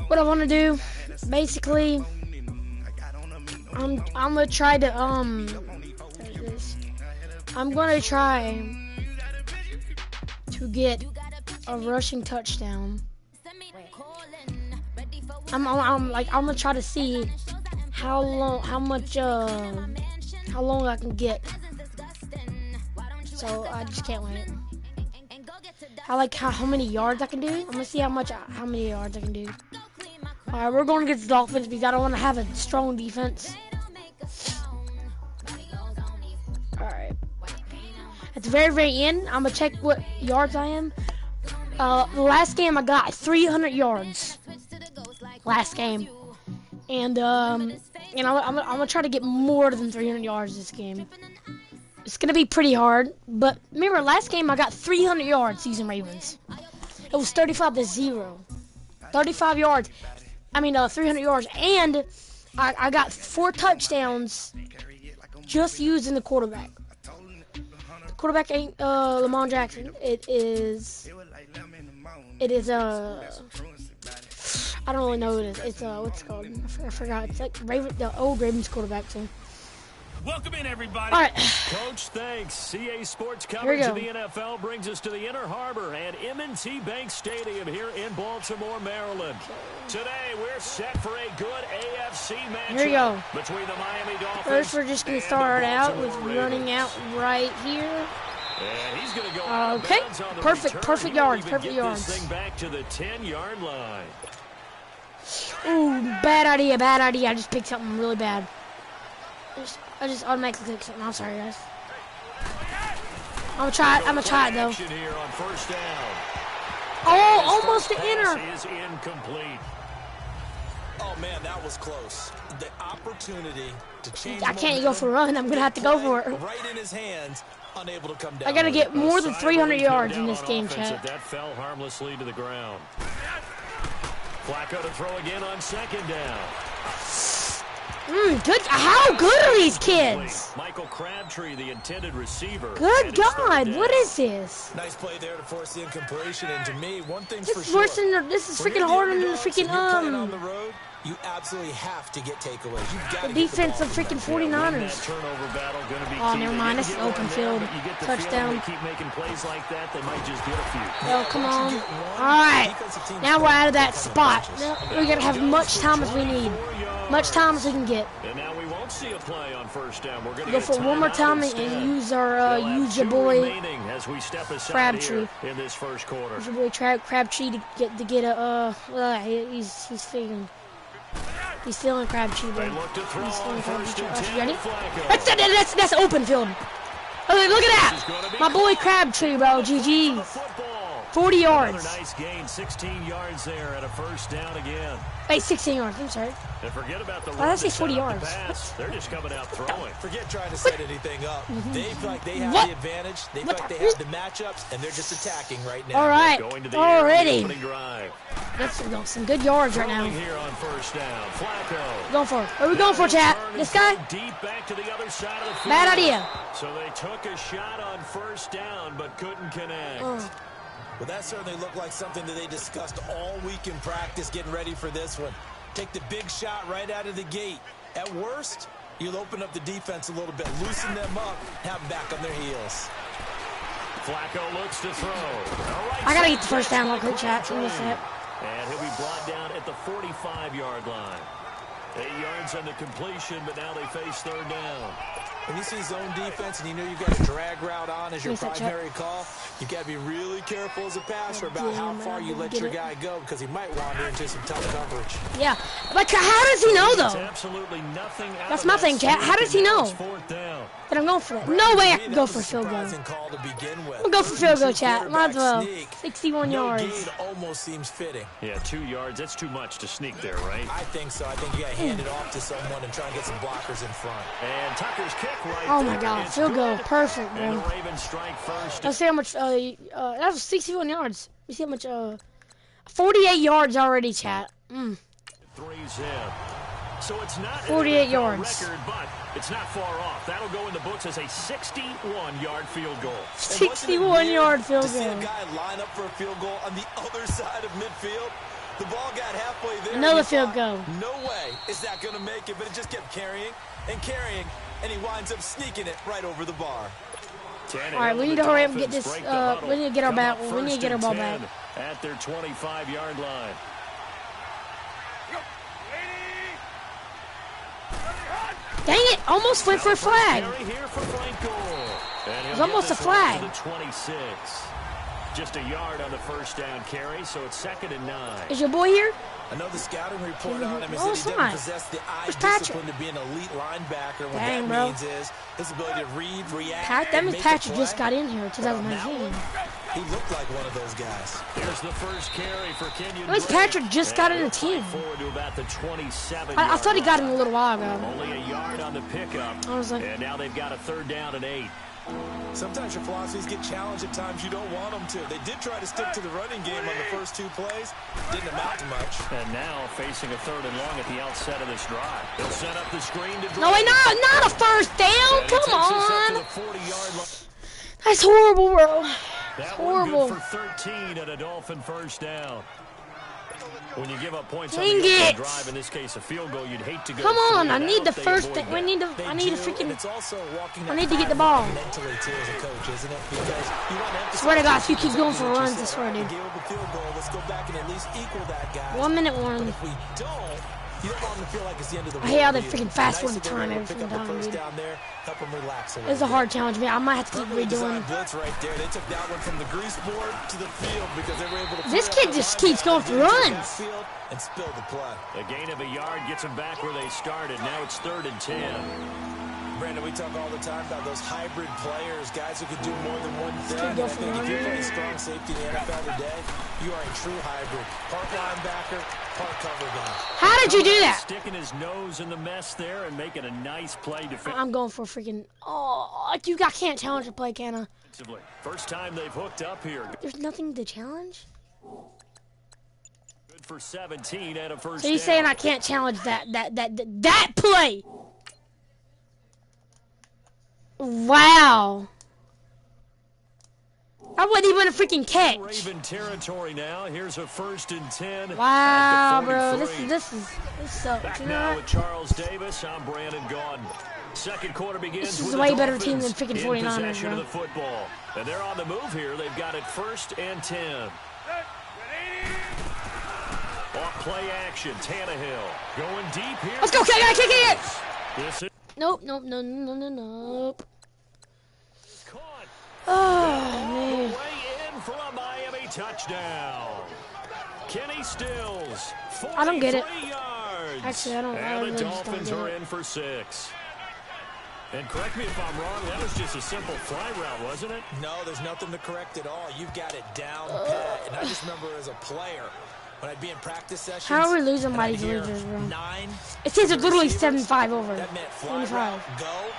what I want to do, basically, I'm gonna try to I'm gonna try to get a rushing touchdown. I'm gonna try to see how long I can get. So I just can't wait. How many yards I can do. I'm gonna see how many yards I can do. All right, we're going against the Dolphins because I don't want to have a strong defense. All right. At the very, very end, I'm gonna check what yards I am. The last game I got 300 yards. Last game, and I'm gonna try to get more than 300 yards this game. It's gonna be pretty hard, but remember last game I got 300 yards using Ravens. It was 35-0, 35 yards. 300 yards, and I got 4 touchdowns just using the quarterback. The quarterback ain't Lamar Jackson. It is I don't really know what it is. It's what's it called? I forgot. It's like the old Ravens quarterback too. Welcome in, everybody. All right. Coach, thanks. CA Sports coverage of the NFL brings us to the Inner Harbor at M&T Bank Stadium here in Baltimore, Maryland. Today, we're set for a good AFC matchup here we go. Between the Miami Dolphins. First, we're just going to start out with running out right here. And he's going to go okay. Perfect yards. Perfect yards. This thing back to the 10-yard line. Ooh, bad idea. I just picked something really bad. I just automatically clicked something. I'm sorry, guys. I'm gonna try it though. Oh, almost the inner. Is incomplete. Oh man, that was close. The opportunity to change. I can't go for a run. I'm gonna have to go for it. Right in his hands, unable to come down. I gotta get more than 300 yards in this game, chat. That fell harmlessly to the ground. Flacco to throw again on second down. Good. How good are these kids? Michael Crabtree, the intended receiver. Good God, what is this? Nice play there to force the incompletion. And to me, one thing's this for is sure. Worse than this is freaking harder than the freaking on the road, you absolutely have to get takeaways. You've got the defense of freaking 49ers. Oh, never mind. This is open field. Touchdown. Keep making plays like that, they might just get a few. Oh, come on. All right. Now we're out of that spot. We gotta have much time as we need. Much time as we can get. And now we won't see a play on first down. We're going to go for it one more time and use our use your boy Crabtree in this first quarter. Use your boy Crabtree to get a he's feeling Crabtree, bro. He's feeling Crabtree. Ready? That's open field. Oh, look at that! My boy Crabtree, bro. GG's. 40 yards. Nice gain, 16 yards there at a first down again. Wait, 16 yards. I'm sorry. And forget about the I say 40 yards. They're just coming out throwing. Forget trying to set anything up. They feel like they have the advantage. They feel like they have the matchups, and they're just attacking right now. All right. Already. That's some good yards right now. Here on first down. Flacco. Going for it. What are we going for, chat? This guy? Deep back to the other side of the field. Bad idea. So they took a shot on first down, but couldn't connect. Well, that certainly looked like something that they discussed all week in practice, getting ready for this one. Take the big shot right out of the gate. At worst, you'll open up the defense a little bit, loosen them up, have them back on their heels. Flacco looks to throw. I gotta get the first down real quick, chat. And he'll be brought down at the 45-yard line. 8 yards on the completion, but now they face third down. When you see zone defense and you know you've got a drag route on as your primary call, you've got to be really careful as a passer about how far you let your guy go because he might wander into some tough coverage. Yeah. Like, how does he know, though? Absolutely nothing. That's my thing, chat. How does he know that I'm going for it? No way I can go for a field goal. I'll go for field goal, chat. Might as well. 61 yards. Almost seems fitting. Yeah, 2 yards. That's too much to sneak there, right? I think so. I think you got to hand it off to someone and try and get some blockers in front. And Tucker's kick. Oh my God, field goal, perfect, bro. And the Ravens strike first. Let's see how much, that was 61 yards. Let's see how much, 48 yards already, chat. 3-zip. So it's not 48 yards. Record, but it's not far off. That'll go in the books as a 61-yard field goal. 61-yard field goal. To see a guy line up for a field goal on the other side of midfield, The ball got halfway there. Another field goal. No way is that going to make it, but it just kept carrying and carrying, and he winds up sneaking it right over the bar. All right, we need to hurry up and get this. We need to get our back. We need to get our ball back. At their 25-yard line. Dang it! Almost went for a flag. It was almost a flag. 26. Just a yard on the first down carry, so it's 2nd and 9. Is your boy here? Another scouting report on him is Oh, that he it's doesn't not. possess the eye Where's discipline Patrick? to be an elite linebacker. What Dang, that bro. means is his ability to read, react, That and means make a Patrick play. just got in here in 2019. He looked like one of those guys. Here's the first carry for Kenyon. That means Patrick just got in the team. Forward to about the 27. I thought he got in a little while ago. Only a yard on the pickup. I was like, And now they've got a 3rd down and 8. Sometimes your philosophies get challenged at times you don't want them to. They did try to stick to the running game on the first 2 plays. Didn't amount to much. And now facing a 3rd and long at the outset of this drive. They'll set up the screen to no, wait, not a first down. And Come on. the 40-yard line. That's horrible, bro. It's That one horrible. good for 13 at a Dolphin first down. When you give up points on Dang the opening it. drive, in this case a field goal, you'd hate to go. Come on, I through. need the They first avoid thing. I that. need to And freaking. it's also walking I need to get the ball. mentally too as a coach, isn't it? Because you want to emphasize Swear to God, if you keep going for runs, I swear, dude. Give up a field goal. Let's go back and at least equal that, guys. 1 minute But one. if we don't, you don't want them to feel like it's the end of the I hate how they world. freaking Nice fast that forward the they were time able every to pick freaking up the time, first dude. down there, help them relax a It's a little hard challenge, man. I might have to keep Perfectly redoing. designed blitz right there. They took that one from the grease board to the field because they were able to. This play kid up the just keeps going for linebacker, get into the runs. backfield and spill the play. A gain of a yard gets them back where they started. Now it's 3rd and 10. Brandon, we talk all the time about those hybrid players, guys who can do more than one thing. Could And go I for think if you're runs. playing strong safety in the NFL today, you are a true hybrid. Part linebacker, part cover guy. How did you do that? Sticking his nose in the mess there and making a nice play defensively. I'm going for freaking. Oh, I can't challenge the play, can I? First time they've hooked up here. There's nothing to challenge. Good for 17 and a first So you're down. saying I can't challenge that play? Wow. I wasn't even a freaking catch. Raven territory now. Here's a 1st and 10. Wow, at the bro, 43. this sucks. Back You know now what? with Charles Davis. I'm Brandon Gaudin. Second quarter begins This is with a the way better team Dolphins than freaking in 49ers, possession of bro. the football. And they're on the move here. They've got it 1st and 10. Off play action. Tannehill going deep here. Let's go, kick it! This is Nope. caught. Oh, man. Way in for a Miami touchdown. Kenny Stills, 43 I don't get it. yards. Actually, I don't. I And really the just don't Dolphins get are it. in for 6. And correct me if I'm wrong, that was just a simple fly route, wasn't it? No, there's nothing to correct at all. You've got it down pat. And I just remember as a player, when I'd be in practice sessions. How are we losing and by I'd these hear leaders, bro? 9. It says it's literally receivers, 7-5 over. That meant fly 25. route, go.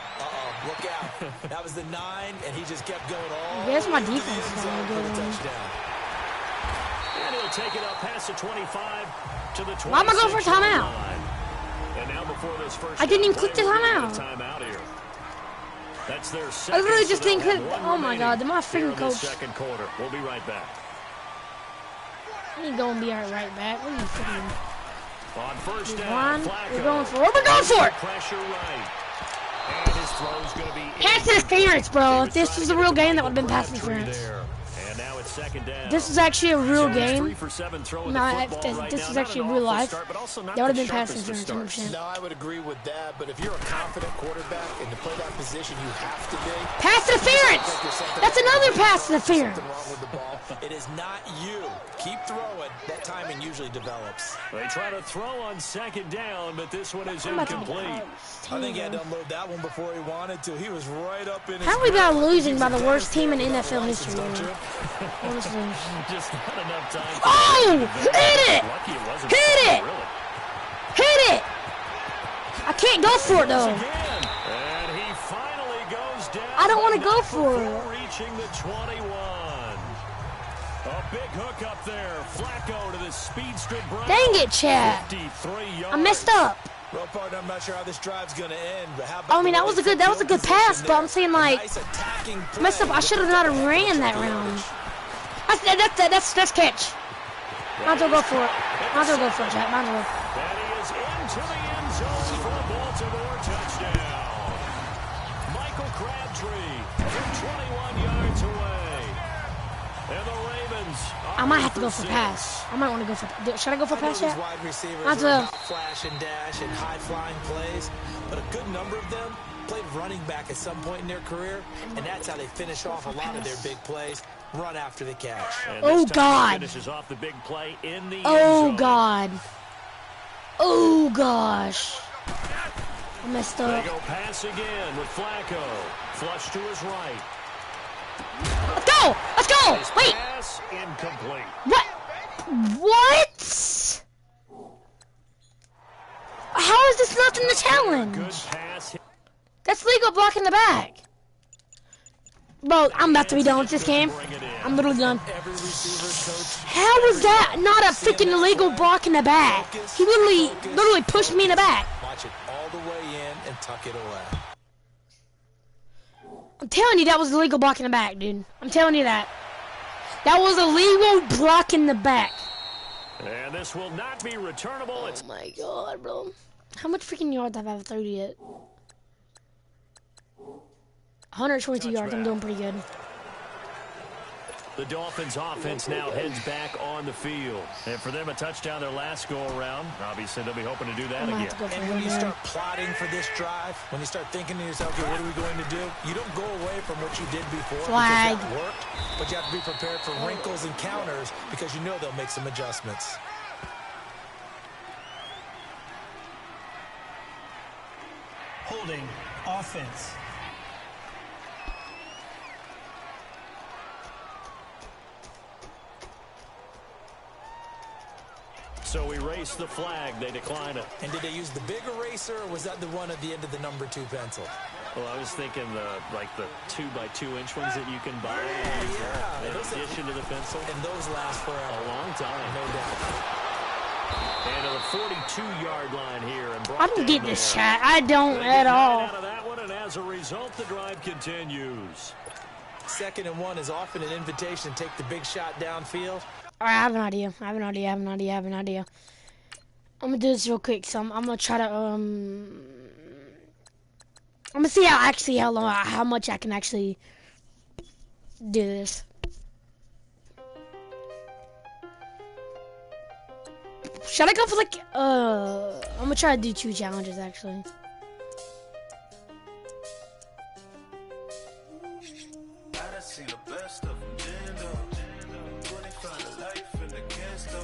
Look out. That was the 9, and he just kept going all Yeah, that's my the way to defense the end is zone really for the good, man. touchdown. And he'll take it up past the 25 to the 26. Why am I going for a timeout? And now before this first I didn't even down click the play, we're gonna timeout. get a timeout here. That's their I second. literally so just they'll didn't have click. one Oh my remaining God, my here freaking in the coach. second quarter. We'll be right back. He gonna be our right back. What are you freaking? On first down, One. Flacco. We're going for it. We're going for it. Pressure right. And his throw's going to be Pass interference, bro. If this was a real game, that would have been pass interference. And now it's second down. This is actually a real game. 3 for 7 throwing No, the if football this right was now. actually Not an real awful life, start, but also not that would have the been pass sharpest of interference, starts. 100%. No, I would agree with that, but if you're a confident quarterback and to play that position, you have to be. Pass interference. That's another pass interference. Something wrong with the ball. It is not you. Keep throwing. That timing usually develops. They try to throw on second down, but this one is I'm about to be incomplete. I think he had to unload that one before he wanted to. He was right up in his. How we got grill. losing by the He's worst team in devastated NFL without a history, license, man? don't you? Honestly. Just not enough time. Oh! Hit it! Lucky it wasn't Hit it! really. Hit it! I can't go for it though. Again. And he finally goes down. I don't want to but go not for before it. reaching the 21. A big hook up there. Flacco to the speedster Brown. Dang it, Chad. 53 yards. I messed up. Well, partner, I'm not sure how this drive's going to end, but how about I mean, that was a good pass, but I'm saying like, nice attacking messed up. play I should have not have ran that round. That's catch. Might as well go for it. Might as well go for it, Jack. Might as well. And he is into the end zone for a Baltimore touchdown. Michael Crabtree from 21 yards away. And the Ravens I might have to go for pass. I might want to go for. Should I go for pass yet? Wide receivers Might as are well. about flash and dash and high-flying plays, but a good number of them played running back at some point in their career, and that's how they finish off a lot of their big plays. Run after the catch. Oh God! Finishes off the big play in the Oh end zone. God! Oh gosh! I messed They up. go pass again with Flacco. Flush to his right. Let's go! Let's go! His Wait! pass incomplete. What? What? How is this not in the Good challenge? pass. That's legal blocking the back. Bro, I'm about to be done with this game. I'm literally done. Every receiver's coach. How is that not a freaking illegal block in the back? He literally pushed me in the back. Watch it all the way in and tuck it away. I'm telling you that was illegal block in the back, dude. I'm telling you that. That was a legal block in the back. And this will not be returnable. Oh my God, bro. How much freaking yards have I ever thrown yet? 122 yards. I'm doing pretty good. The Dolphins offense now heads back on the field. And for them, a touchdown their last go-around. Obviously, they'll be hoping to do that I'm gonna again. have to go for And when him you there. start plotting for this drive, when you start thinking to yourself, okay, what are we going to do? You don't go away from what you did before Flag. because that worked, but you have to be prepared for wrinkles and counters because you know they'll make some adjustments. Holding offense. So we race the flag. They decline it. And did they use the big eraser, or was that the one at the end of the number 2 pencil? Well, I was thinking the 2x2-inch ones that you can buy Yeah. in addition to the pencil. And those last forever. A long time. No doubt. And to the 42-yard line here. And I don't get this shot. I don't at all. Out of that one, and as a result, the drive continues. 2nd and 1 is often an invitation to take the big shot downfield. Alright, I have an idea. I'm gonna do this real quick. So I'm gonna try to I'm gonna see how much I can actually do this. Should I go for I'm gonna try to do 2 challenges actually.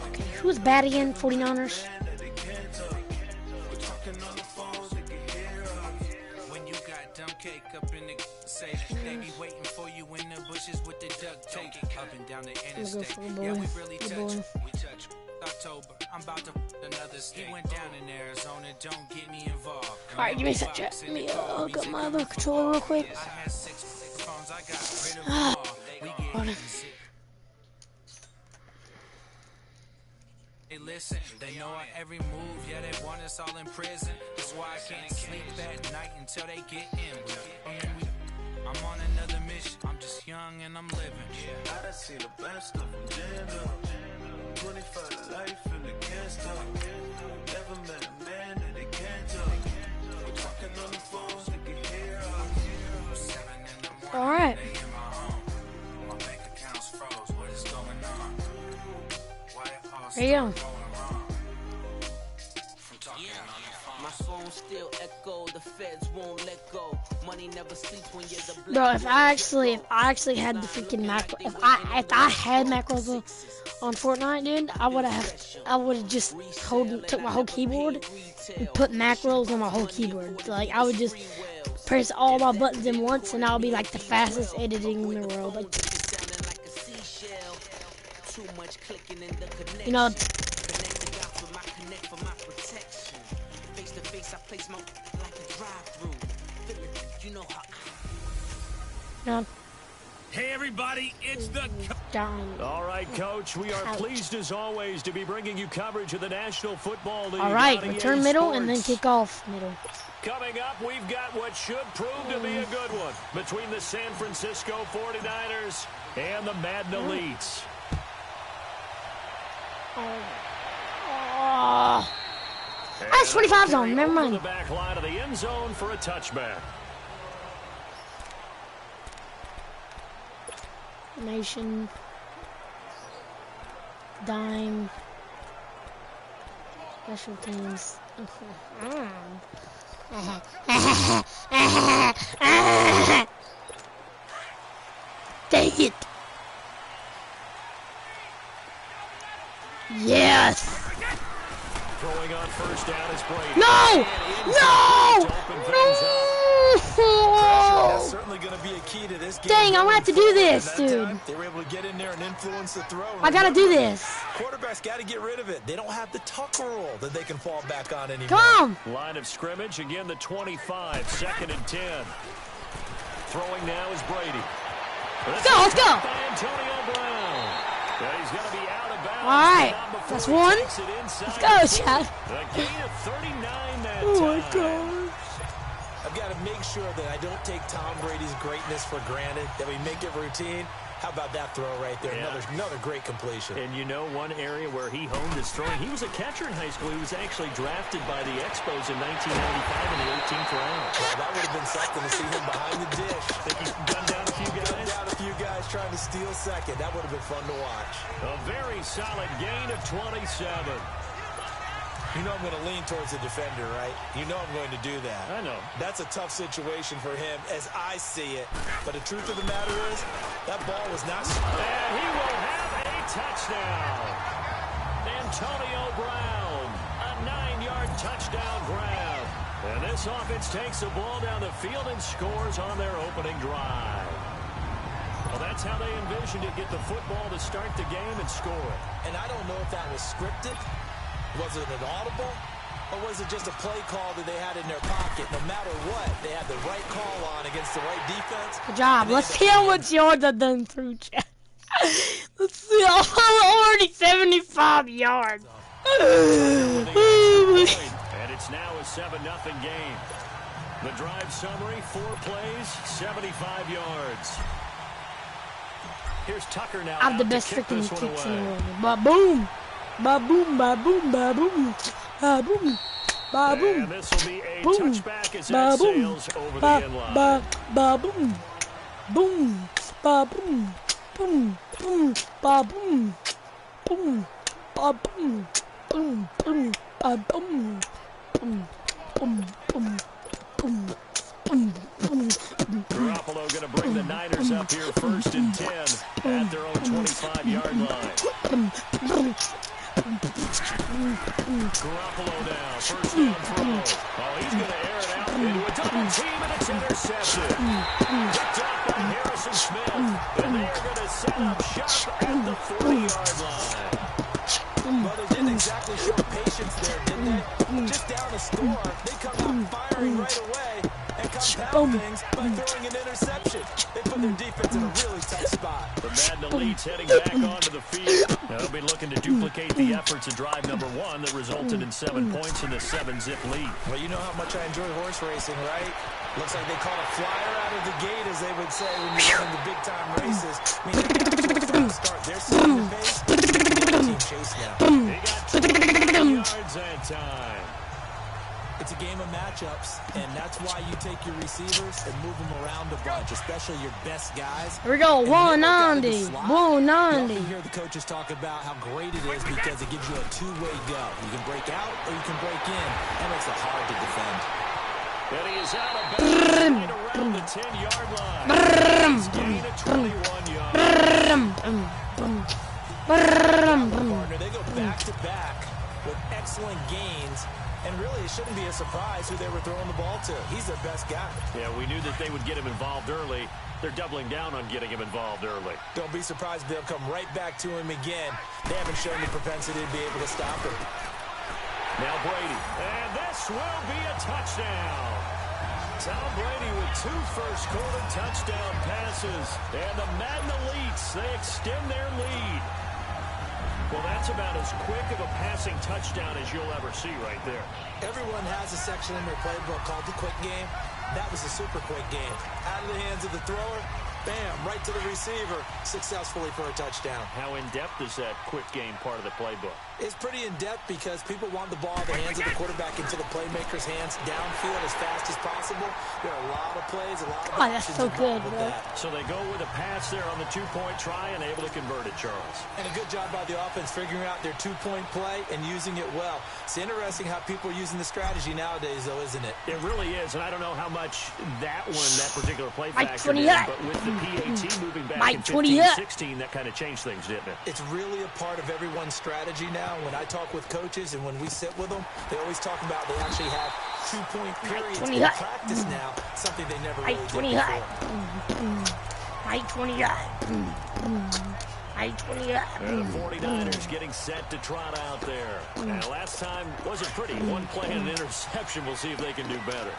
Okay, who's bad again? 49ers. When you got dumb cake up in the say they be waiting for you in the bushes with the duct tape up and down the interstate. Yeah, we really touch. We touch. October, I'm about to another state. He went down in Arizona, don't get me involved. Alright, give me a sec, chat. Let me hook up my other controller real quick. I had 6 phones, I got rid of them all. We get Hey, listen, they know our every move, yeah, they want us all in prison. That's why I can't sleep at night until they get in. I'm on another mission, I'm just young and I'm living. Yeah, I done seen the best of them, stand up. 25 to life and they can't stop. Never met a man that they can't talk. We're talking on the phones, they can hear us. 7 in the morning, Alright. they in my home. My bank account's froze, what is going on? White House There you go. going wrong. From talking on the phone. My phone still echo, the feds won't let go. Money never sleeps when you're the Bro, if I actually had the freaking macro, if I had macros on Fortnite, dude, I would have just took my whole keyboard and put macros on my whole keyboard. Like I would just press all my buttons in once, and I'll be like the fastest editing in the world. Like, you know. No. Hey, everybody, it's the... Down. All right, Coach, we are pleased as always to be bringing you coverage of the National Football League. All right, on return EA middle and then Sports. kick off middle. Coming up, we've got what should prove to be a good one between the San Francisco 49ers and the Madden Elites. Oh. That's 25 zone. Never mind. The back line of the end zone for a touchback. Nation. Dime. Special teams. Dang it. Yes. Throwing on first down is Brady. No! No! That's certainly going to be a key to this game. Dang, I'm going to have to do this, dude. They were able to get in there and influence the throw. I got to do this. Quarterbacks got to get rid of it. They don't have the tucker rule that they can fall back on anymore. Come on. Line of scrimmage, again the 25, 2nd and 10. Throwing now is Brady. Let's go, let's go. By Antonio Brown. He's going to be out of bounds. All right, that's one. Let's go, Chad. A gain of 39 that Oh, my time. God. I've got to make sure that I don't take Tom Brady's greatness for granted, that we make it routine. How about that throw right there? Yeah. Another great completion. And you know one area where he honed his throwing, he was a catcher in high school. He was actually drafted by the Expos in 1995 in the 18th round. Well, that would have been something to see him behind the dish. Think he's gunned down a few guys? Gunned down a few guys trying to steal second. That would have been fun to watch. A very solid gain of 27. You know I'm going to lean towards the defender, right? You know I'm going to do that. I know. That's a tough situation for him as I see it. But the truth of the matter is, that ball was not... And he will have a touchdown. Antonio Brown, a 9-yard touchdown grab. And this offense takes the ball down the field and scores on their opening drive. Well, that's how they envisioned it, get the football to start the game and score it. And I don't know if that was scripted. Was it an audible? Or was it just a play call that they had in their pocket? No matter what, they had the right call on against the right defense. Good job. Let's see how much yards I've done through, Chad. Let's see. Already 75 yards. And it's now a 7-0 game. The drive summary, 4 plays, 75 yards. Here's Tucker now. I have the best freaking kicks in the world. Ba-boom. Ba-boom, ba-boom, ba-boom. Ba-boom. Ba-boom. And this will be a Boom. touchback as that sails over the end line. Ba-boom. Boom. Ba-boom. Boom. Boom. Ba-boom. Boom. Ba-boom. Boom. Boom. Ba-boom. Boom. Boom. Boom. Boom. Boom. Boom. Garoppolo going to bring the Niners up here 1st and 10 at their own 25-yard line. Garoppolo now, 1st down throw. Oh, he's going to air it out into a double team, and it's intercepted. Picked up by Harrison Smith, and they're going to set up shop at the 40-yard line. Well, they didn't exactly show patience there, did they? Just down a score, they come out firing right away and compound things by throwing an interception. They put their defense in a really tough spot. The Madden Elite's heading back onto the field. They'll be looking to duplicate the efforts of drive number 1 that resulted in 7 points in the 7-zip lead. Well, you know how much I enjoy horse racing, right? Looks like they caught a flyer out of the gate, as they would say when you're running the big-time races. I mean, they got to a fast start. They're setting the pace. Team chase now. He got 20 yards that time. It's a game of matchups, and that's why you take your receivers and move them around a bunch, especially your best guys. Here we go. 190. 190. You hear the coaches talk about how great it is because it gives you a two-way go. You can break out or you can break in. That makes it hard to defend. And he is out of bounds right around the 10-yard line. He's gained a 21 yards. Partner, they go back-to-back with excellent gains. And really, it shouldn't be a surprise who they were throwing the ball to. He's their best guy. Yeah, we knew that they would get him involved early. They're doubling down on getting him involved early. Don't be surprised if they'll come right back to him again. They haven't shown the propensity to be able to stop him. Now Brady. And this will be a touchdown. Tom Brady with 2 first-quarter touchdown passes. And the Madden Elites, they extend their lead. Well, that's about as quick of a passing touchdown as you'll ever see right there. Everyone has a section in their playbook called the quick game. That was a super quick game. Out of the hands of the thrower, Bam, right to the receiver, successfully for a touchdown. How in-depth is that quick game part of the playbook? It's pretty in-depth because people want the ball in the hands of the quarterback into the playmaker's hands downfield as fast as possible. There are a lot of plays, a lot of options so good, with bro. that. So they go with a pass there on the two-point try and able to convert it, Charles. And a good job by the offense figuring out their two-point play and using it well. It's interesting how people are using the strategy nowadays, though, isn't it? It really is, and I don't know how much that particular play Mike factored in, 20 but with the PAT moving back Mike in 20 15-16, that kind of changed things, didn't it? It's really a part of everyone's strategy now. When I talk with coaches and when we sit with them, they always talk about they actually have two-point periods in practice now, something they never really did before. Mike 20 And the 49ers getting set to trot out there. And last time wasn't pretty. One play and an interception. We'll see if they can do better.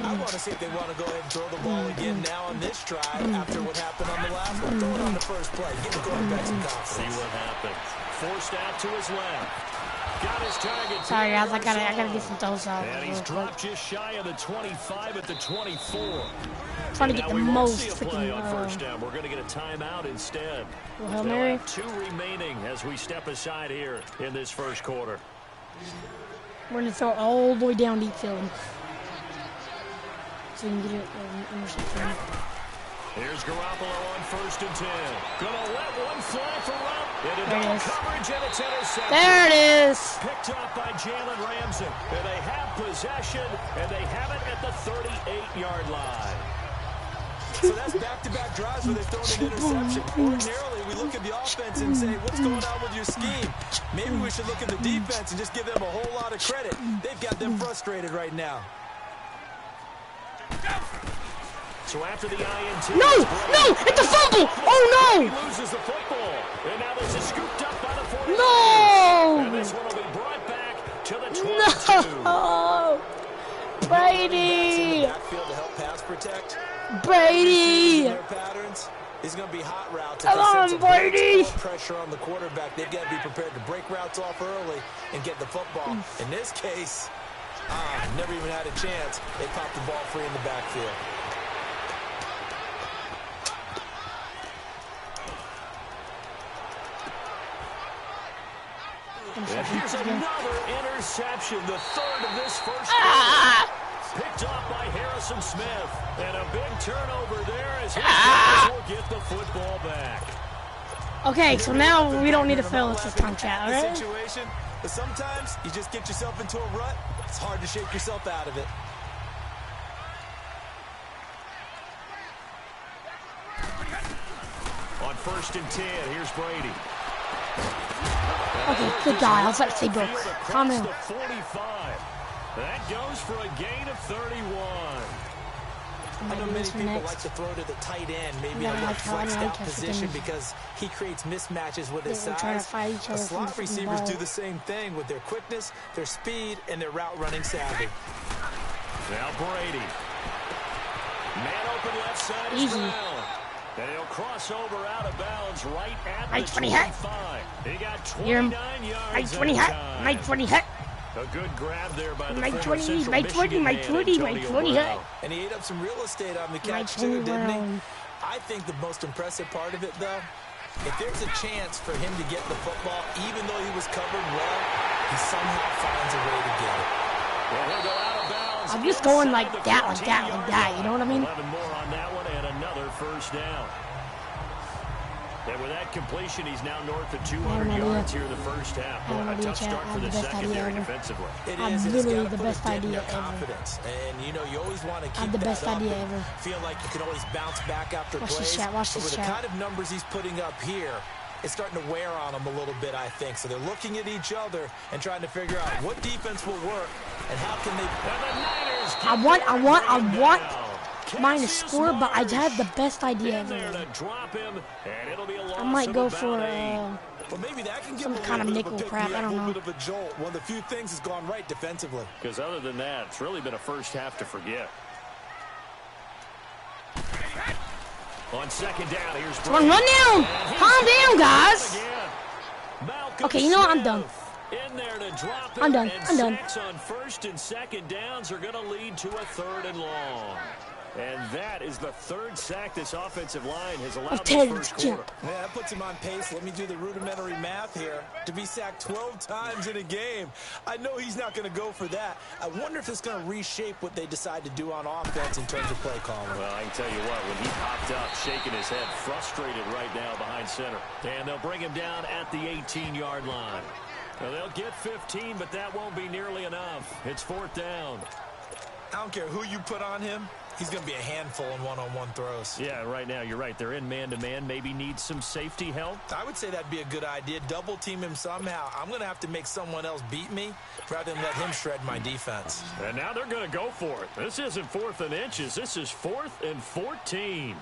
I want to see if they want to go ahead and throw the ball again now on this drive after what happened on the last one. Throw it on the first play. Give the quarterback some confidence. See what happens. Forced out to his left. Got his target. Sorry, guys. I gotta get some toes out. And he's dropped just shy of the 25 at the 24. Trying to get the most freaking on first down. We're going to get a timeout instead. Hail Mary. 2 remaining as we step aside here in this first quarter. We're gonna throw it all the way down deep field, so you can get it interception. Here's Garoppolo on 1st and 10. Gonna let one fly for Rupp. Into There it double is. coverage, and it's intercepted. There it is. Picked up by Jalen Ramsey. And they have possession, and they have it at the 38-yard line. So that's back-to-back drives where they've thrown an interception. Ordinarily, we look at the offense and say, what's going on with your scheme? Maybe we should look at the defense and just give them a whole lot of credit. They've got them frustrated right now. So after the INT... No! It's a fumble! Oh, He no! loses the football. And now this is scooped up by the 49ers. No! And this one will be brought back to the 22. No! Brady! Backfield to help pass protect. Brady! Their patterns. These are going to be hot routes. Come on, Brady! Pressure on the quarterback. They've got to be prepared to break routes off early and get the football. In this case, never even had a chance. They popped the ball free in the backfield. And here's another interception, the 3rd of this first quarter. Picked off by Harrison Smith. And a big turnover there as his guys will get the football back. Okay, so now we don't need to fill this time, chat, all right? Situation, but sometimes you just get yourself into a rut. It's hard to shake yourself out of it. On 1st and 10, here's Brady. Okay, good guy. I was about to say broke. Calm down. 45. That goes for a gain of 31. I know many people like to throw to the tight end, maybe in a little flexed out position because he creates mismatches with his size. The slot receivers do the same thing with their quickness, their speed, and their route running savvy. Now Brady. Man open left side is Brown. And he'll cross over out of bounds right at the 25. He got 29 yards. Mike 20 hut. Mike 20 hut. A good grab there by the Mike former 20, Central Mike 20, Michigan Mike man, 20, Antonio Mike 20 Brown. hut. And he ate up some real estate on the Mike catch 20 too, didn't he? Brown. I think the most impressive part of it, though, if there's a chance for him to get the football, even though he was covered well, he somehow finds a way to get it. Well, he'll go out of bounds. I'm just going like that, you know what I mean? 11 more on that one and another first down. And with that completion, he's now north of 200 yards here in the first half. A tough start for the secondary defensively. It I'm is. literally It's the gotta best put a dent in idea their ever. confidence. And, you know, you always want to keep I'm the that best up idea and ever. feel like you can always bounce back after Watch plays. this chat, watch but this with the chat. kind of numbers he's putting up here, it's starting to wear on them a little bit, I think. So they're looking at each other and trying to figure out what defense will work and how can they... I want mine to score, but I have the best idea ever. I might go for Well, maybe that can give some them a kind of little bit nickel a crap, I don't little know. bit of a jolt. One of the few things has gone right defensively. Because other than that, it's really been a first half to forget. On second down, here's Run down! Calm down, guys! Okay, you know what? I'm done. In there to drop I'm done. and I'm done. sacks on first and second downs are going to lead to a 3rd and long. And that is the third sack this offensive line has allowed Ted, this first quarter. Yeah, that puts him on pace. Let me do the rudimentary math here. To be sacked 12 times in a game, I know he's not going to go for that. I wonder if it's going to reshape what they decide to do on offense in terms of play calling. Well, I can tell you what, when he popped up, shaking his head, frustrated right now behind center. And they'll bring him down at the 18-yard line. Well, they'll get 15, but that won't be nearly enough. It's fourth down. I don't care who you put on him. He's going to be a handful in one-on-one throws. Yeah, right now, you're right. They're in man-to-man. Maybe need some safety help. I would say that'd be a good idea. Double team him somehow. I'm going to have to make someone else beat me rather than let him shred my defense. And now they're going to go for it. This isn't 4th and inches. This is 4th and 14.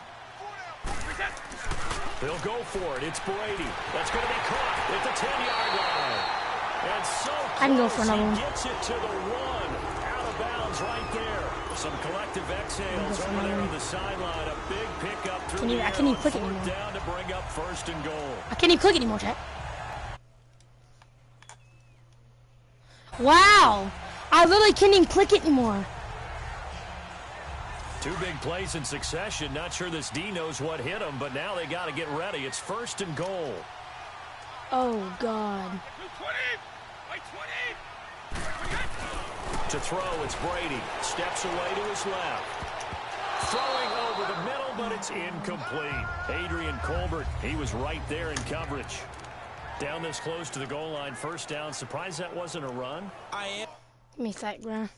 They'll go for it. It's Brady. That's going to be caught at the 10-yard line. And so I can go for another he one. gets it to the 1. Out of bounds right there. Some collective exhales over there on the sideline. A big pickup through the air. I can't even click it Fourth anymore. down to bring up 1st and goal. I can't even click anymore, chat. Wow. I literally can't even click it anymore. 2 big plays in succession. Not sure this D knows what hit him, but now they got to get ready. It's 1st and goal. Oh, God. To throw, it's Brady. Steps away to his left. Throwing over the middle, but it's incomplete. Adrian Colbert, he was right there in coverage. Down this close to the goal line, 1st down. Surprised that wasn't a run? I am. Give me a sec, bro.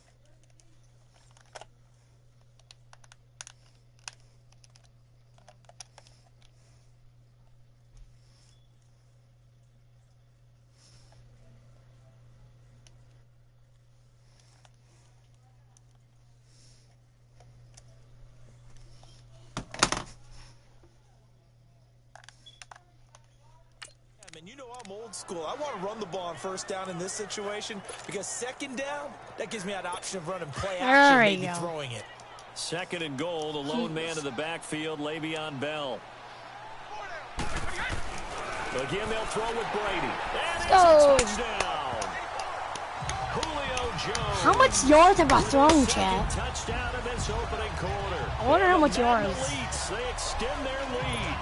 You know I'm old school. I want to run the ball on 1st down in this situation because 2nd down, that gives me that option of running play action, maybe throwing it. 2nd and goal, the lone man in the backfield, Le'Veon Bell. Again, they'll throw with Brady. And go. it's a touchdown. Julio Jones. How much yards have I thrown, Chad? Touchdown in this opening quarter. I wonder how much Madden yards. elites, they extend their lead.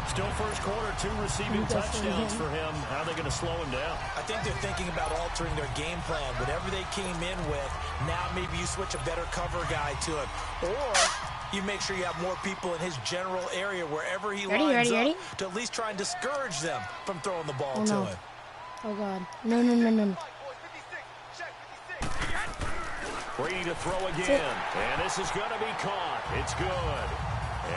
Still first quarter, 2 receiving touchdowns for him. How are they going to slow him down? I think they're thinking about altering their game plan. Whatever they came in with, now maybe you switch a better cover guy to it. Or you make sure you have more people in his general area wherever he lines up to at least try and discourage them from throwing the ball to him. Oh, God. No. Brady to throw again. And this is going to be caught. It's good.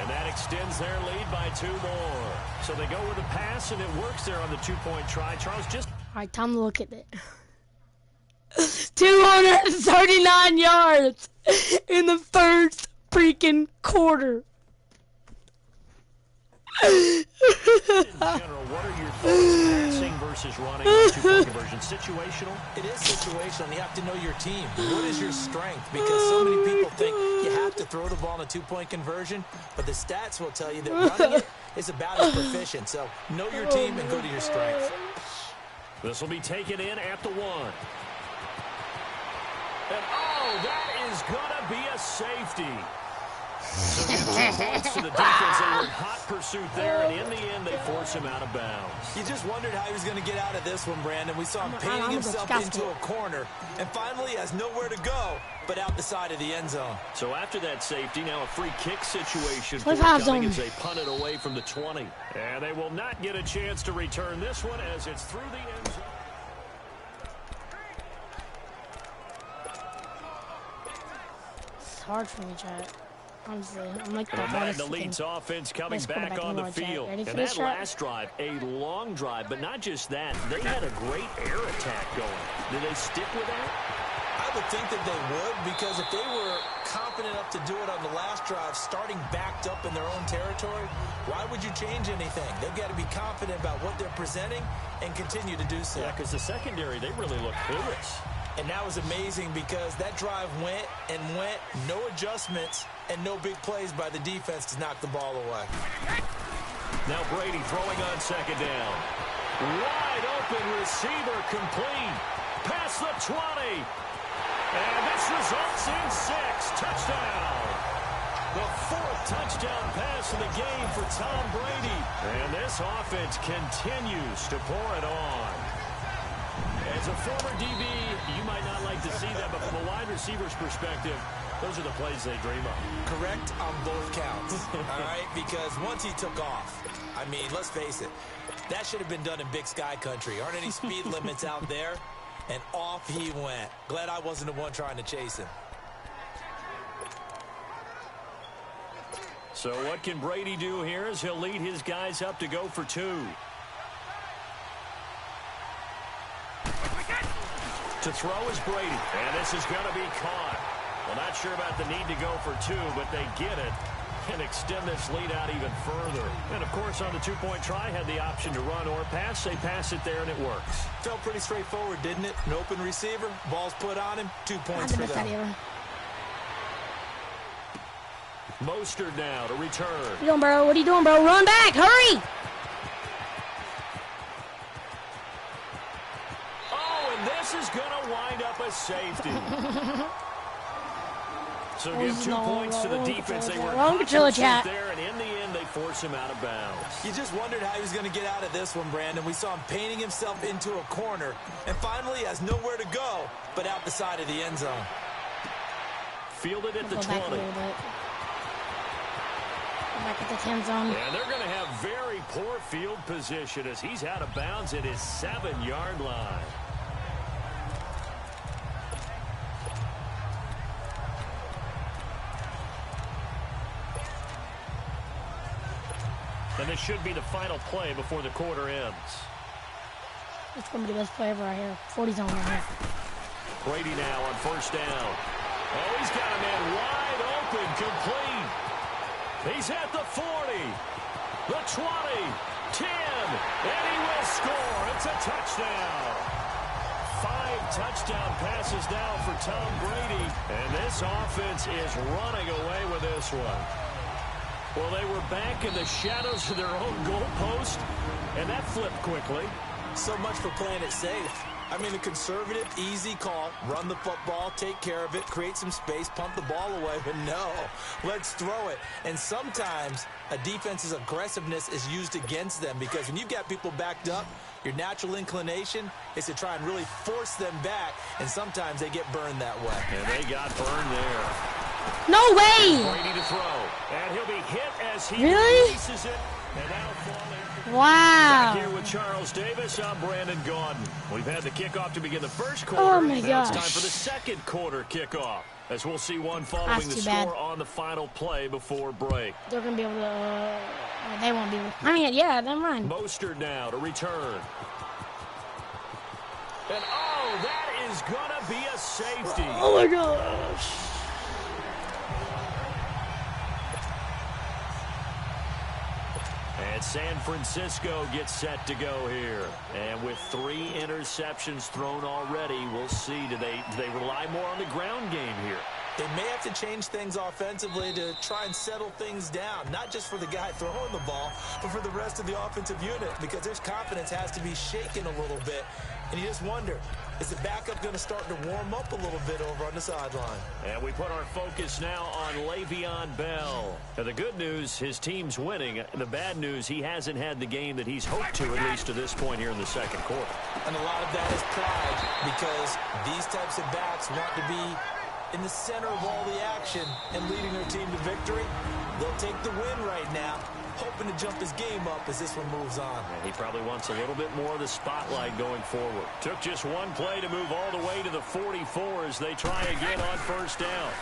And that extends their lead by 2 more. So they go with a pass, and it works there on the 2-point try. Charles just... All right, time to look at it. 239 yards in the first freaking quarter. In general, what are your thoughts passing versus running on 2-point conversion? Situational? It is situational. You have to know your team. What is your strength? Because so many people think you have to throw the ball in a 2-point conversion, but the stats will tell you that running it is about as proficient. So know your team and go to your strength. This will be taken in at the 1. And oh, that is going to be a safety. So get 2 points to the defense. They were in hot pursuit there, and in the end, they force him out of bounds. You just wondered how he was going to get out of this one, Brandon. We saw him painting himself into a corner, and finally has nowhere to go but out the side of the end zone. So after that safety, now a free kick situation coming as they punt it away from the 20. And they will not get a chance to return this one as it's through the end zone. It's hard for me, Chad. Honestly, I'm like the hardest. The Leeds offense coming back on the field. And that last drive, a long drive, but not just that. They had a great air attack going. Did they stick with that? I would think that they would, because if they were confident enough to do it on the last drive, starting backed up in their own territory, why would you change anything? They've got to be confident about what they're presenting and continue to do so. Yeah, because the secondary, they really look clueless. And that was amazing because that drive went and went, no adjustments, and no big plays by the defense to knock the ball away. Now Brady throwing on 2nd down. Wide open receiver complete. Past the 20. And this results in 6. Touchdown. The 4th touchdown pass of the game for Tom Brady. And this offense continues to pour it on. As a former DB, you might not like to see that, but from a wide receiver's perspective, those are the plays they dream of. Correct on both counts, all right? Because once he took off, I mean, let's face it, that should have been done in Big Sky country. Aren't any speed limits out there? And off he went. Glad I wasn't the one trying to chase him. So what can Brady do here as he'll lead his guys up to go for 2? To throw is Brady, and this is going to be caught. Well, not sure about the need to go for 2, but they get it and extend this lead out even further. And, of course, on the 2-point try, had the option to run or pass. They pass it there, and it works. Felt pretty straightforward, didn't it? An open receiver, ball's put on him, 2 points for them. Mostert now to return. What are you doing, bro? What are you doing, bro? Run back! Hurry! This is going to wind up a safety. So give 2 points to the defense. They were there, and in the end, they force him out of bounds. You just wondered how he was going to get out of this one, Brandon. We saw him painting himself into a corner, and finally has nowhere to go but out the side of the end zone. Fielded at the 20. Back at the 10 zone. And they're going to have very poor field position as he's out of bounds at his 7-yard line. And this should be the final play before the quarter ends. It's going to be the best play ever right here. 40 zone right here. Brady now on 1st down. Oh, he's got a man wide open, complete. He's at the 40, the 20, 10, and he will score. It's a touchdown. 5 touchdown passes now for Tom Brady, and this offense is running away with this one. Well, they were back in the shadows of their own goalpost, and that flipped quickly. So much for playing it safe. I mean, a conservative, easy call, run the football, take care of it, create some space, pump the ball away, but no, let's throw it. And sometimes a defense's aggressiveness is used against them because when you've got people backed up, your natural inclination is to try and really force them back, and sometimes they get burned that way. And they got burned there. No way! Brady to throw, and he'll be hit as he releases it, and that'll fall in. Wow. Back here with Charles Davis, I'm Brandon Gaudin. We've had the kickoff to begin the first quarter. Oh my now gosh. it's time for the second quarter kickoff, as we'll see one following the score on the final play before break. They're going to be able to, they won't be able to. I mean, yeah, never mind. Mostert now to return. And oh, that is going to be a safety. Oh my gosh. And San Francisco gets set to go here. And with 3 interceptions thrown already, we'll see. Do they rely more on the ground game here? They may have to change things offensively to try and settle things down, not just for the guy throwing the ball, but for the rest of the offensive unit, because their confidence has to be shaken a little bit. And you just wonder, is the backup going to start to warm up a little bit over on the sideline? And we put our focus now on Le'Veon Bell. Now, the good news, his team's winning. The bad news, he hasn't had the game that he's hoped to, at least to this point here in the second quarter. And a lot of that is pride, because these types of backs want to be in the center of all the action and leading their team to victory. They'll take the win right now, hoping to jump his game up as this one moves on. And he probably wants a little bit more of the spotlight going forward. Took just one play to move all the way to the 44 as they try again on 1st down.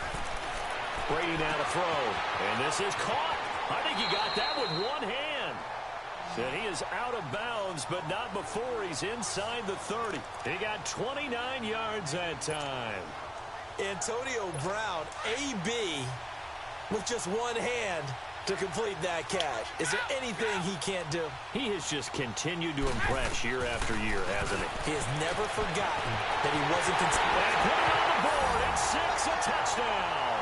Brady now to throw, and this is caught. I think he got that with one hand. And he is out of bounds, but not before he's inside the 30. He got 29 yards that time. Antonio Brown, AB, with just one hand to complete that catch. Is there anything he can't do? He has just continued to impress year after year, hasn't he? He has never forgotten that he wasn't And put it on the board. It's 6, a touchdown.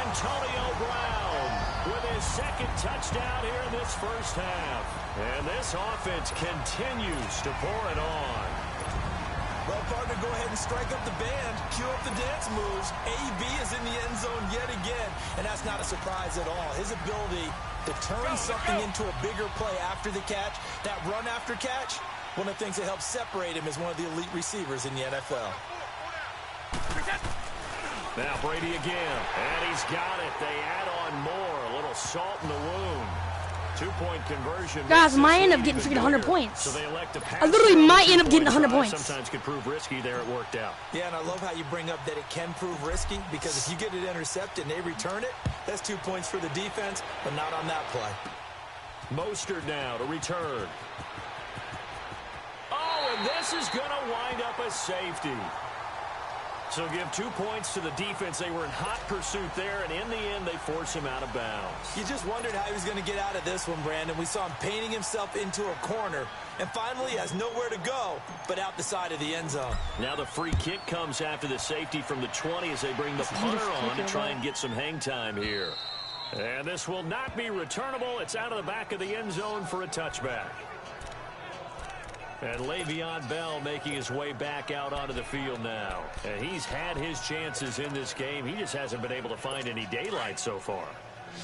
Antonio Brown with his second touchdown here in this first half. And this offense continues to pour it on. Well, partner, go ahead and strike up the band. Cue up the dance moves. AB is in the end zone yet again, and that's not a surprise at all. His ability to turn something into a bigger play after the catch, that run after catch, one of the things that helps separate him as one of the elite receivers in the NFL. Now Brady again, and he's got it. They add on more, a little salt in the wound. 2-point conversion. Guys, I might end up getting freaking 100 points. So they elect to pass. I literally might end up getting 100 points. Sometimes could prove risky. There it worked out. Yeah, and I love how you bring up that it can prove risky, because if you get it intercepted and they return it, that's 2 points for the defense, but not on that play. Mostert now to return. Oh, and this is going to wind up a safety. So give 2 points to the defense. They were in hot pursuit there, and in the end, they force him out of bounds. You just wondered how he was going to get out of this one, Brandon. We saw him painting himself into a corner, and finally he has nowhere to go but out the side of the end zone. Now the free kick comes after the safety from the 20 as they bring the punter on to try and get some hang time here. And this will not be returnable. It's out of the back of the end zone for a touchback. And Le'Veon Bell making his way back out onto the field now. And he's had his chances in this game. He just hasn't been able to find any daylight so far.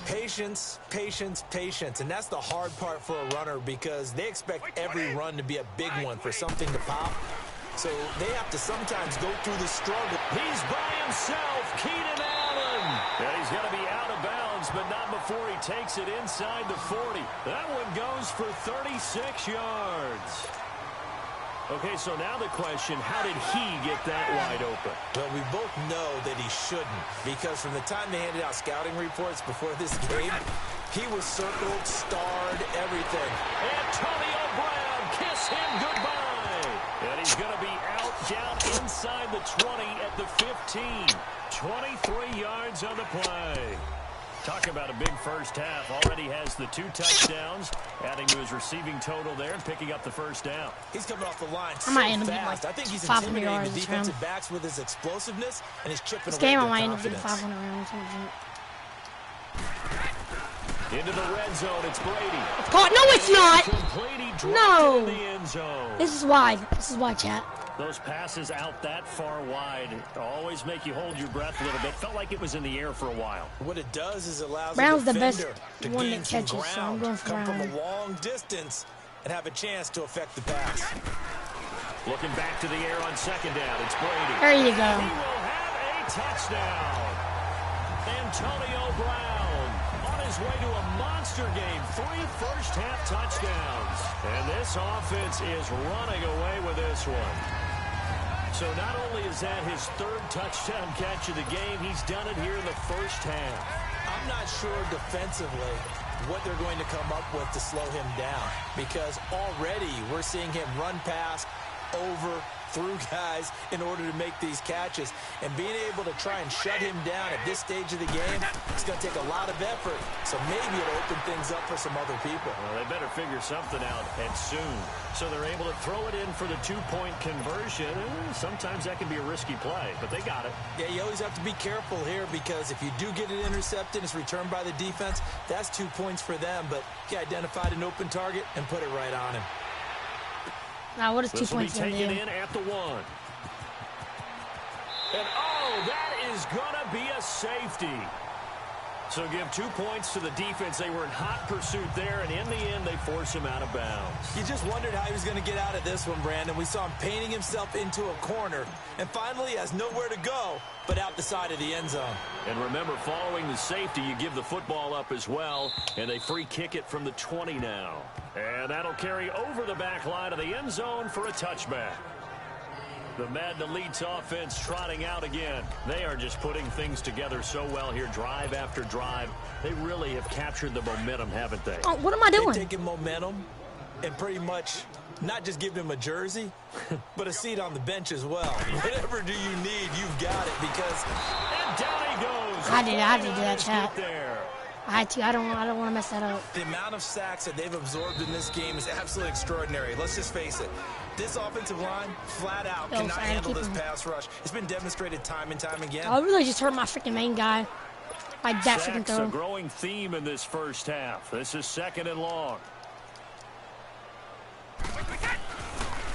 Patience, patience, patience. And that's the hard part for a runner, because they expect every run to be a big one for something to pop. So they have to sometimes go through the struggle. He's by himself, Keenan Allen. And he's going to be out of bounds, but not before he takes it inside the 40. That one goes for 36 yards. Okay, so now the question, how did he get that wide open? Well, we both know that he shouldn't, because from the time they handed out scouting reports before this game, he was circled, starred, everything. Antonio Brown, kiss him goodbye. And he's going to be out down inside the 20 at the 15. 23 yards on the play. Talk about a big first half. Already has the 2 touchdowns, adding to his receiving total there and picking up the first down. He's coming off the line I might end up fast. getting I think he's 500 intimidating yards the defensive backs with his explosiveness, and he's chipping This away game, I their might end up getting confidence. 500 rounds. Into the red zone, it's Brady. It's caught. No, it's not. No. In the end zone. This is why. This is why, chat. Those passes out that far wide always make you hold your breath a little bit. Felt like it was in the air for a while. What it does is allows Brown's the the best defender to one gain that some catches, so I'm ground, going for come from Brown. a long distance, and have a chance to affect the pass. Looking back to the air on second down, it's Brady. There you go. He will have a touchdown. Antonio Brown on his way to a monster game. 3 first-half touchdowns. And this offense is running away with this one. So not only is that his 3rd touchdown catch of the game, he's done it here in the first half. I'm not sure defensively what they're going to come up with to slow him down, because already we're seeing him run past, over, through guys in order to make these catches. And being able to try and shut him down at this stage of the game, it's going to take a lot of effort. So maybe it'll open things up for some other people. Well, they better figure something out, and soon. So they're able to throw it in for the 2-point conversion. Sometimes that can be a risky play, but they got it. Yeah, you always have to be careful here, because if you do get it intercepted, it's returned by the defense, that's 2 points for them. But he identified an open target and put it right on him. Now, what is 2 points going to do? Taken in at the 1. And, oh, that is going to be a safety. So give 2 points to the defense. They were in hot pursuit there, and in the end, they force him out of bounds. You just wondered how he was going to get out of this one, Brandon. We saw him painting himself into a corner, and finally he has nowhere to go but out the side of the end zone. And remember, following the safety, you give the football up as well, and they free kick it from the 20 now. And that'll carry over the back line of the end zone for a touchback. The Madden Elite's offense trotting out again. They are just putting things together so well here, drive after drive. They really have captured the momentum, haven't they? Oh, what am I doing? They're taking momentum and pretty much not just giving him a jersey, but a seat on the bench as well. Whatever do you need, you've got it, because... And down he goes. I had to do that, chat. There. I don't want to mess that up. The amount of sacks that they've absorbed in this game is absolutely extraordinary. Let's just face it. This offensive line, flat out, cannot handle this pass rush. It's been demonstrated time and time again. I really just hurt my freaking main guy. Like that freaking Sacks, throw. a growing theme in this first half. This is 2nd and long.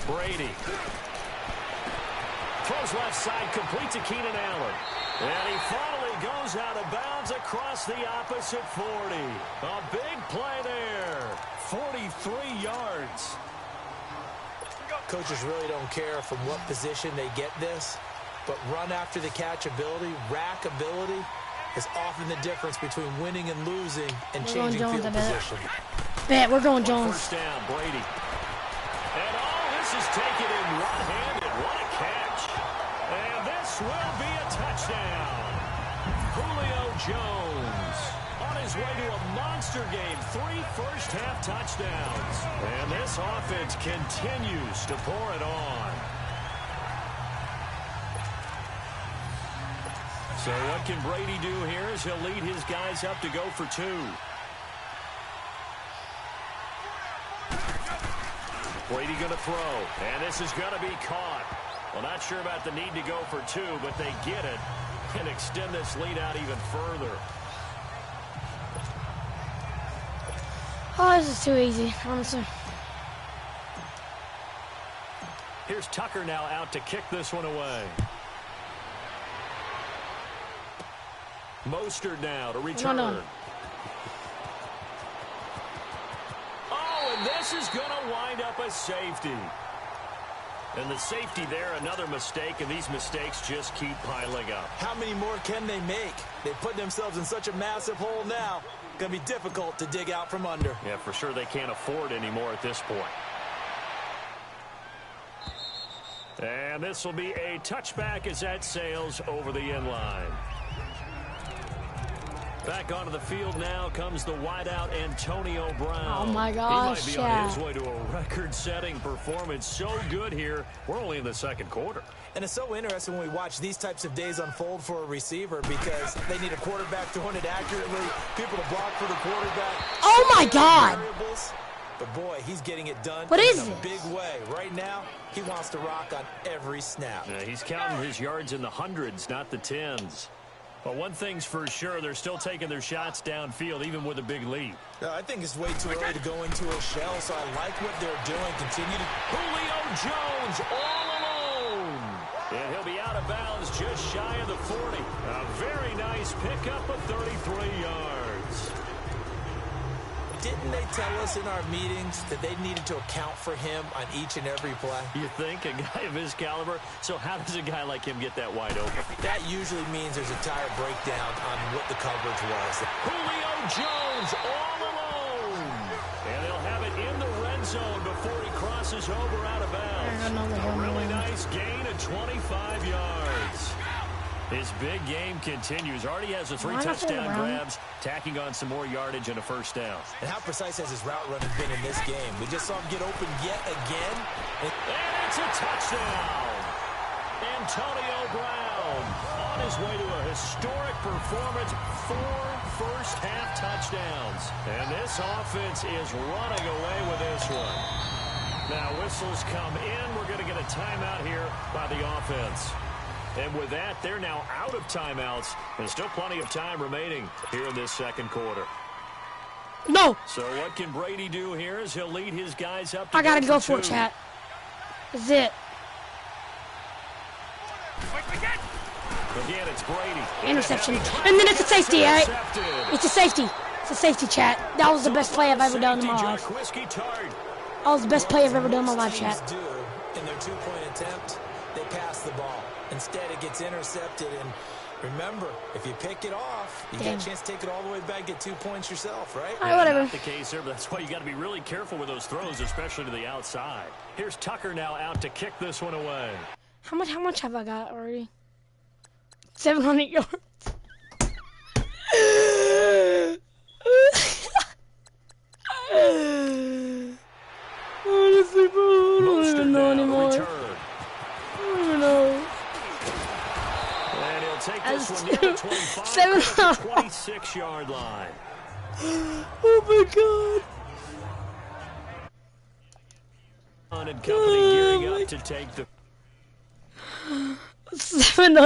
Brady. Throws left side, complete to Keenan Allen. And he finally goes out of bounds across the opposite 40. A big play there. 43 yards. Coaches really don't care from what position they get this, but run after the catch ability, rack ability, is often the difference between winning and losing and changing field position. Bet, we're going Jones. First down, Brady. And this is taken in one-handed. What a catch. And this will be a touchdown. Julio Jones on his way to a monster game. 3 first-half touchdowns. And this offense continues to pour it on. So what can Brady do here as he'll lead his guys up to go for 2. Brady going to throw, and this is going to be caught. Well, not sure about the need to go for 2, but they get it and extend this lead out even further. Oh, this is too easy, honestly. Here's Tucker now out to kick this one away. Mostert now to return. No. Oh, and this is going to wind up a safety. And the safety there, another mistake, and these mistakes just keep piling up. How many more can they make? They put themselves in such a massive hole now. Going to be difficult to dig out from under. Yeah, for sure they can't afford anymore at this point. And this will be a touchback as that sails over the end line. Back onto the field now comes the wideout Antonio Brown. Oh my gosh, he might be on his way to a record-setting performance. So good here. We're only in the second quarter. And it's so interesting when we watch these types of days unfold for a receiver because they need a quarterback throwing it accurately, people to block for the quarterback. Oh my God! But boy, he's getting it done in a big way. Right now, he wants to rock on every snap. Yeah, he's counting his yards in the hundreds, not the tens. But one thing's for sure, they're still taking their shots downfield, even with a big lead. I think it's way too early to go into a shell, so I like what they're doing. Continue to... Julio Jones all alone. And he'll be out of bounds just shy of the 40. A very nice pickup of 33 yards. Didn't they tell us in our meetings that they needed to account for him on each and every play? You think? A guy of his caliber? So how does a guy like him get that wide open? That usually means there's a tire breakdown on what the coverage was. Julio Jones all alone. And they'll have it in the red zone before he crosses over out of bounds. A really nice gain of 25 yards. His big game continues. Already has the 3 touchdown grabs, tacking on some more yardage and a first down. And how precise has his route running been in this game? We just saw him get open yet again. And it's a touchdown. Antonio Brown on his way to a historic performance. 4 first-half touchdowns. And this offense is running away with this one. Now whistles come in. We're going to get a timeout here by the offense. And with that, they're now out of timeouts. And still plenty of time remaining here in this second quarter. No. So what can Brady do here as he'll lead his guys up to I got to go for it, 2. chat. That's it. Again, it's Brady. Interception. And then it's a safety, all right? It's a safety. It's a safety, chat. That was the best play I've ever done in my life. That was the best play I've ever done in my life, chat. In their 2-point attempt, they pass the ball. Instead, it gets intercepted, and remember, if you pick it off, you get a chance to take it all the way back, get 2 points yourself, right? All right, whatever. Not the case there, but that's why you got to be really careful with those throws, especially to the outside. Here's Tucker now out to kick this one away. How much have I got already? 700 yards. Honestly, bro, I don't even know anymore. I don't even know. And he'll take this one near the 25, 26-yard line. Oh my God. And company gearing up to take the 700.